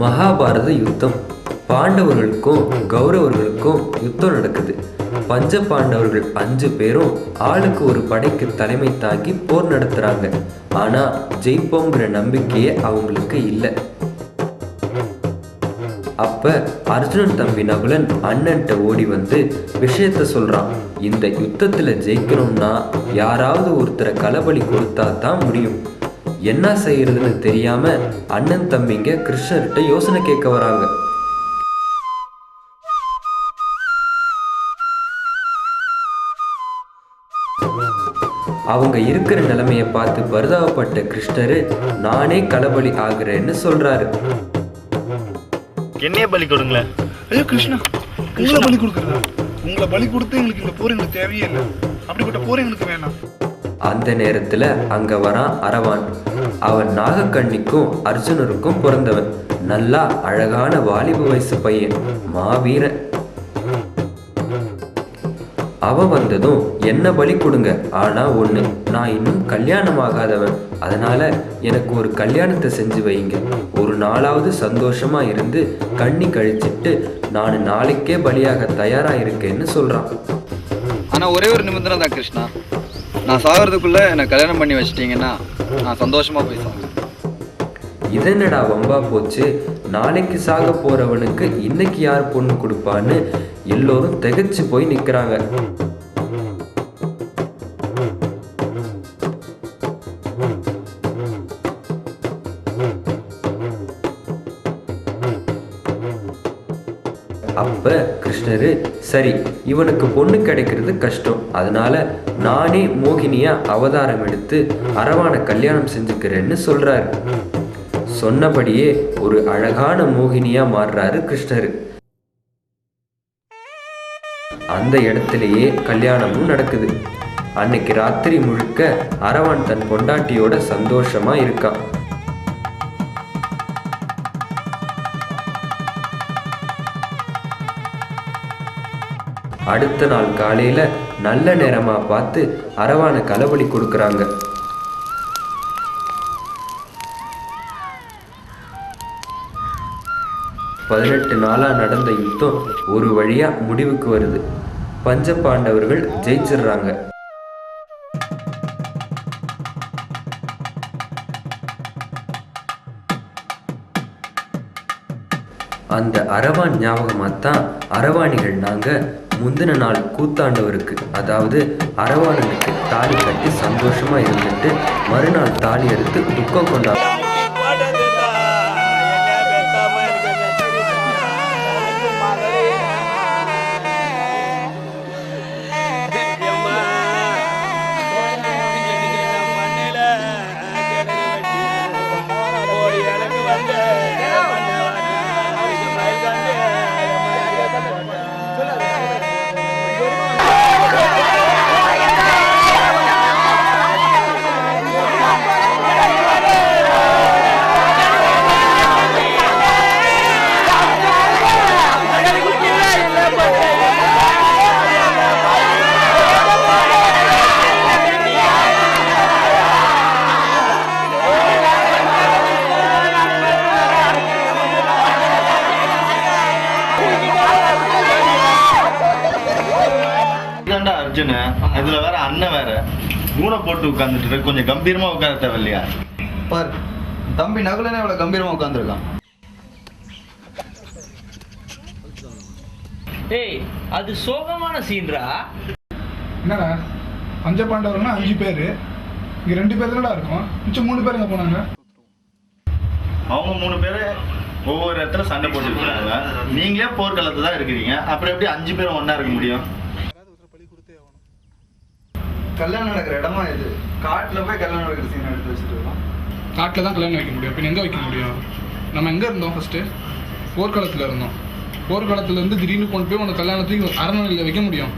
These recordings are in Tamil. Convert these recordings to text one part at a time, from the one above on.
மகாபாரத யுத்தம். பாண்டவர்களுக்கும் கௌரவர்களுக்கும் யுத்தம் நடக்குது. பஞ்ச பாண்டவர்கள் 5 பேரும் ஆளுக்கு ஒரு படைக்கு தலைமை தாங்கி போர் நடத்துறாங்க. ஆனா ஜெயிப்போங்கிற நம்பிக்கையே அவங்களுக்கு இல்லை. அப்ப அர்ஜுனன் தம்பி நகுலன் அண்ணன்ட்ட ஓடி வந்து விஷயத்த சொல்றான். இந்த யுத்தத்துல ஜெயிக்கணும்னா யாராவது ஒருத்தரை களபலி கொடுத்தா தான் முடியும். என்ன செய்யறதுன்னு தெரியாம அண்ணன் தம்பிங்க கிருஷ்ணர்கிட்ட யோசனை கேட்க வராங்க. அவங்க இருக்கிற நிலைமைய பார்த்து பரிதாபப்பட்ட கிருஷ்ணரு நானே களபலி ஆகிறேன்னு சொல்றாரு. என்னைய பலி கொடுங்களேன். ஐயோ கிருஷ்ணா, உங்களை பலி கொடுக்குறதா? உங்களை பலி கொடுத்து எங்களுக்கு இந்த போர் எங்களுக்கு தேவையே இல்லை. அப்படிப்பட்ட போர் எங்களுக்கு வேணாம். அந்த நேரத்துல அங்க வரான் அரவான். அவன் நாகக்கண்ணிக்கும் அர்ஜுனருக்கும் பிறந்தவன். நல்லா அழகான வாலிப வயசு பையன், மாவீரன். அவன் வந்ததும் என்ன பலி கொடுங்க, ஆனா ஒண்ணு, நான் இன்னும் கல்யாணம் ஆகாதவன். அதனால எனக்கு ஒரு கல்யாணத்தை செஞ்சு வைங்க. ஒரு நாளாவது சந்தோஷமா இருந்து கண்ணி கழிச்சிட்டு நான் நாளைக்கே பலியாக தயாரா இருக்கேன்னு சொல்றான். ஆனா ஒரே ஒரு நிபந்தனை தான் கிருஷ்ணா, நான் சாகிறதுக்குள்ள என்னை கல்யாணம் பண்ணி வச்சிட்டீங்கன்னா நான் சந்தோஷமா போய் சாகிறேன். இதனடா வம்பா போச்சு, நாளைக்கு சாக போறவனுக்கு இன்னைக்கு யார் பொண்ணு கொடுப்பான்னு எல்லோரும் திகைச்சு போய் நிக்கிறாங்க. அப்ப கிருஷ்ணரு, சரி இவனுக்கு பொண்ணு கிடைக்கிறது கஷ்டம், அதனால நானே மோகினியா அவதாரம் எடுத்து அரவான கல்யாணம் செஞ்சுக்கிறேன்னு சொல்றாரு. சொன்னபடியே ஒரு அழகான மோகினியா மாறுறாரு கிருஷ்ணரு. அந்த இடத்திலேயே கல்யாணமும் நடக்குது. அன்னைக்கு ராத்திரி முழுக்க அரவான் தன் பொண்டாட்டியோட சந்தோஷமா இருக்கான். அடுத்த நாள் காலையில நல்ல நேரமா பார்த்து அரவான களபலி கொடுக்கறாங்க. பதினெட்டு நாளா நடந்த யுத்தம் ஒரு வழியா முடிவுக்கு வருது. பஞ்ச பாண்டவர்கள் ஜெயிச்சிடுறாங்க. அந்த அரவான் ஞாபகமாத்தான் அரவாணிகள் நாங்க முந்தின நாள் கூத்தாண்டவருக்கு, அதாவது அரவாணனுக்கு தாலி கட்டி சந்தோஷமா இருந்துட்டு மறுநாள் தாலி எடுத்து துக்கம் கொண்டாடுறோம். அர்ஜுன, இதுல வேற அண்ணன் வேற மூணை போட்டு உட்கார்ந்துட்டு கொஞ்சம் கம்பீரமா உட்கார தேவையில்லையா? பாரு, தம்பி நகுலனே அவ்வளவு கம்பீரமா உட்கார்ந்துருக்கான். ஏய், அது சோகமான சீன்ரா. என்னடா, பஞ்ச பாண்டவர்கள்னா 5 பேரு, இங்க 2 பேர் தானடா இருக்கும். மிச்சம் 3 பேர் எங்க போனாங்க? அவங்க 3 பேரு ஒவ்வொரு இடத்துல சண்டை போட்டு இருக்காங்க. நீங்களே போர்க்களத்துல தான் இருக்கிறீங்க, அப்புறம் எப்படி 5 பேரும் ஒன்னா இருக்க முடியும்? கல்யாணம் நடக்கிற இடமா இது? காட்டுல போய் கல்யாணம் நடக்கிற சீன் எடுத்து வச்சுட்டு இருக்கோம். காட்டில் தான் கல்யாணம் வைக்க முடியும். பின் எங்கே வைக்க முடியும்? நம்ம எங்கே இருந்தோம்? ஃபர்ஸ்ட்டு போர்க்களத்தில் இருந்தோம். போர்க்களத்துலேருந்து திடீர்னு கொண்டு போய் உனக்கு கல்யாணத்துக்கு அரண்மனையில் வைக்க முடியும்?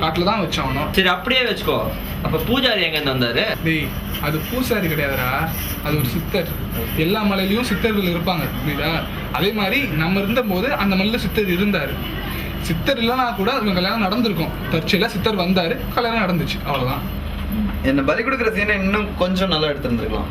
காட்டில் தான் வச்சாகணும். சரி, அப்படியே வச்சுக்கோ. அப்ப பூஜாரி எங்க இருந்து வந்தாரு? டேய், அது பூசாரி கிடையாதுடா, அது ஒரு சித்தர். எல்லா மலையிலையும் சித்தர்கள் இருப்பாங்க, புரியுதா? அதே மாதிரி நம்ம இருந்தபோது அந்த மலையில் சித்தர் இருந்தார். சித்தர் இல்லைனா கூட அதுக்கு கல்யாணம் நடந்திருக்கும். தற்செயலா சித்தர் வந்தாரு, கல்யாணம் நடந்துச்சு, அவ்வளவுதான். என்ன பலி கொடுக்குற சீனை இன்னும் கொஞ்சம் நல்லா எடுத்துருந்துருக்கலாம்.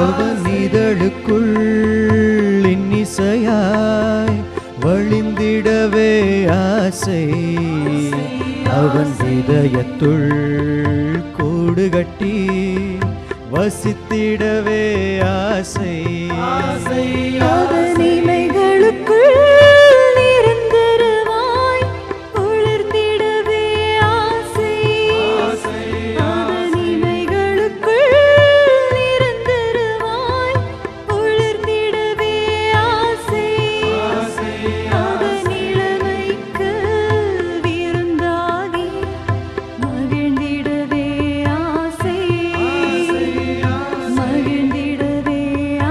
அவன் இதழுக்குள் இன்னிசையாய் வழிந்திடவே ஆசை அவன் இதயத்துள் கூடு கட்டி வசித்திடவே ஆசை அவன் இமைகளுக்குள் நிரந்தரமாய் ஒளிர்ந்திடவே ஆசை அவன் இமைகளுக்குள் நிரந்தரமாய் ஒளிர்ந்திடவே ஆசை அவன் இளமைக்கு விருந்தாகி மகிழ்ந்திடவே ஆசை மகிழ்ந்திடவே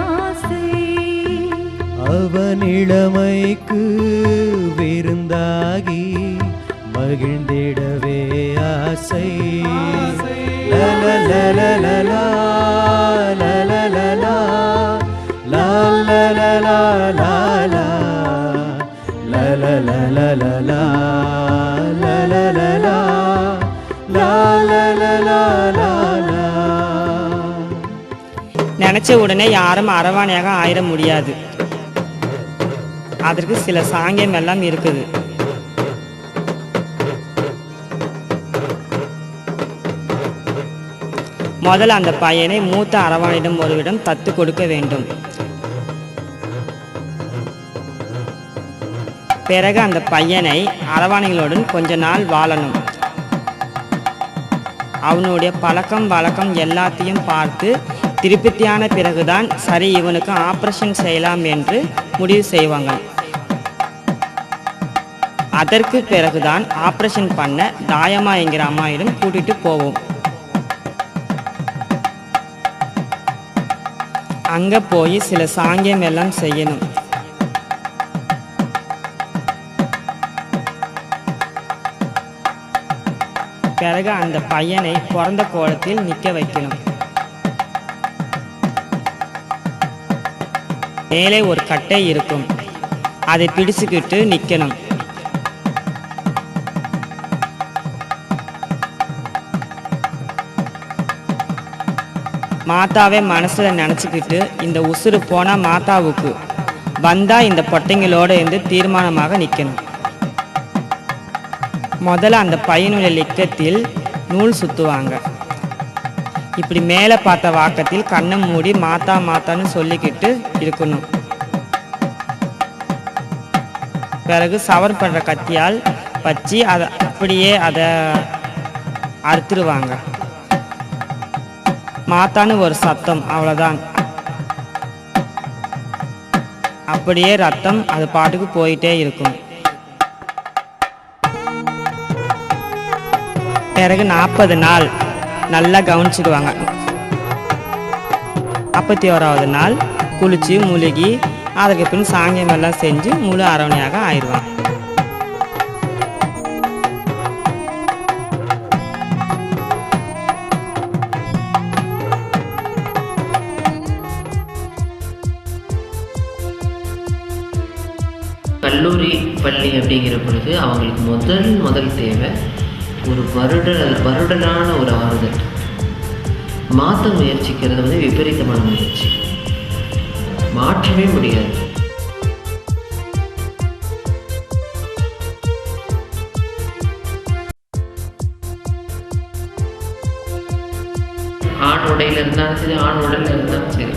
ஆசை அவன் இளமைக்கு விருந்தாகி மகிழ்ந்திடவே ஆசை லலலலலலா, லலலலலா, லலலலலலா, லலலலலலா, லலலலலா, லலலலலலா. நினச்ச உடனே யாரும் அரவாணியாக ஆயிட முடியாது. அதற்கு சில சாங்கியம் எல்லாம் இருக்குது. முதல்ல அந்த பையனை மூத்த அரவாணியிடம் ஒருவிடம் தத்து கொடுக்க வேண்டும். பிறகு அந்த பையனை அரவாணிகளுடன் கொஞ்ச நாள் வாழணும். அவனுடைய பழக்கம் வழக்கம் எல்லாத்தையும் பார்த்து திருப்தியான பிறகுதான் சரி இவனுக்கு ஆப்ரேஷன் செய்யலாம் என்று முடிவு செய்வாங்க. அதற்கு பிறகுதான் ஆப்ரேஷன் பண்ண தாயம்மா என்கிற அம்மாயிடம் கூட்டிட்டு போவோம். அங்க போய் சில சாங்கியம் எல்லாம் செய்யணும். பிறகு அந்த பையனை பிறந்த கோலத்தில் நிற்க வைக்கணும். மேலே ஒரு கட்டை இருக்கும், அதை பிடிச்சுக்கிட்டு நிற்கணும். மாதாவை மனசில் நினச்சிக்கிட்டு இந்த உசுறு போனால் மாதாவுக்கு வந்தால் இந்த பொட்டைங்களோடு இருந்து தீர்மானமாக நிற்கணும். முதல்ல அந்த பையனுடைய லிக்கத்தில் நூல் சுற்றுவாங்க. இப்படி மேலே பார்த்த வாக்கத்தில் கண்ணை மூடி மாத்தா மாத்தான்னு சொல்லிக்கிட்டு இருக்கணும். பிறகு சவர் பண்ணுற கத்தியால் வச்சு அதை அறுத்துருவாங்க. மாத்தான்னு ஒரு சத்தம், அவ்வளோதான். அப்படியே ரத்தம் அது பாட்டுக்கு போயிட்டே இருக்கும். பிறகு 40 நாள் நல்லா கவனிச்சுடுவாங்க. 41வது நாள் குளிச்சு முழுகி அதற்கு பின் சாங்கியம் எல்லாம் செஞ்சு முழு அரவணையாக ஆயிடுவாங்க. கல்லூரி பள்ளி அப்படிங்கிற பொழுது அவங்களுக்கு முதல் தேவை ஒரு வருடனான ஒரு ஆறுதல். மாற்ற முயற்சிக்கிறது வந்து விபரீதமான முயற்சி, மாற்றவே முடியாது. ஆண் உடையில் இருந்தாலும் சரி, ஆண் உடலில் இருந்தாலும் சரி,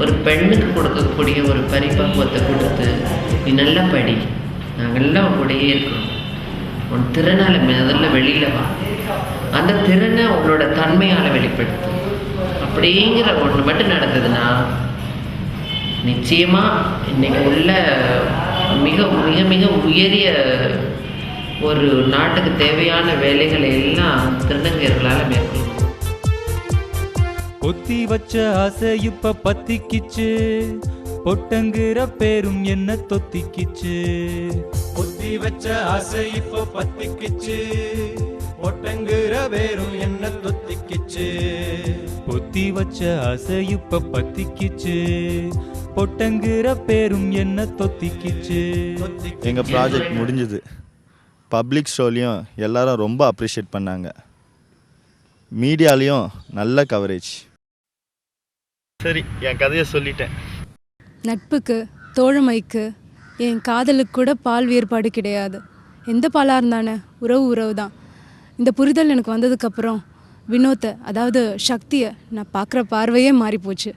ஒரு பெண்ணுக்கு கொடுக்கக்கூடிய ஒரு பரிபக்குவத்தை கொடுத்து, நீ நல்லா படி, நாங்கள்லாம் கூடயே இருக்கிறோம், உன் திறனால முதல்ல வெளியில வா, அந்த திறனை உன்னோட தன்மையால வெளிப்படுத்து அப்படிங்கிற ஒன்று மட்டும் நடந்ததுன்னா நிச்சயமா இன்னைக்கு உள்ள மிக மிக மிக உயரிய ஒரு நாட்டுக்கு தேவையான வேலைகளை எல்லாம் திருநங்கையர்களால் மேற்கொள்ளும். பொத்தி வச்ச ஆசை இப்ப பத்திக்கிச்சு, பொட்டங்குற பேரும் என்ன தொத்திக்கிச்சு. பொத்தி வச்ச ஆசை இப்ப பத்திக்கிச்சு, பொட்டங்குற பேரும் என்ன தொத்திக்கிச்சு. பொத்தி வச்ச ஆசை இப்ப பத்திக்கிச்சு, பொட்டங்குற பேரும் என்ன தொத்திக்கிச்சு. எங்கள் ப்ராஜெக்ட் முடிஞ்சுது. பப்ளிக் ஷோலையும் எல்லாரும் ரொம்ப அப்ரிஷியேட் பண்ணாங்க. மீடியாலேயும் நல்ல கவரேஜ். சரி, என் கதையை சொல்லிட்டேன். நட்புக்கு, தோழமைக்கு, என் காதலுக்கு கூட பால் வேறுபாடு கிடையாது. எந்த பாலாக இருந்தானே உறவு தான். இந்த புரிதல் எனக்கு வந்ததுக்கப்புறம் வினோத்தை, அதாவது சக்தியை நான் பார்க்குற பார்வையே மாறி போச்சு.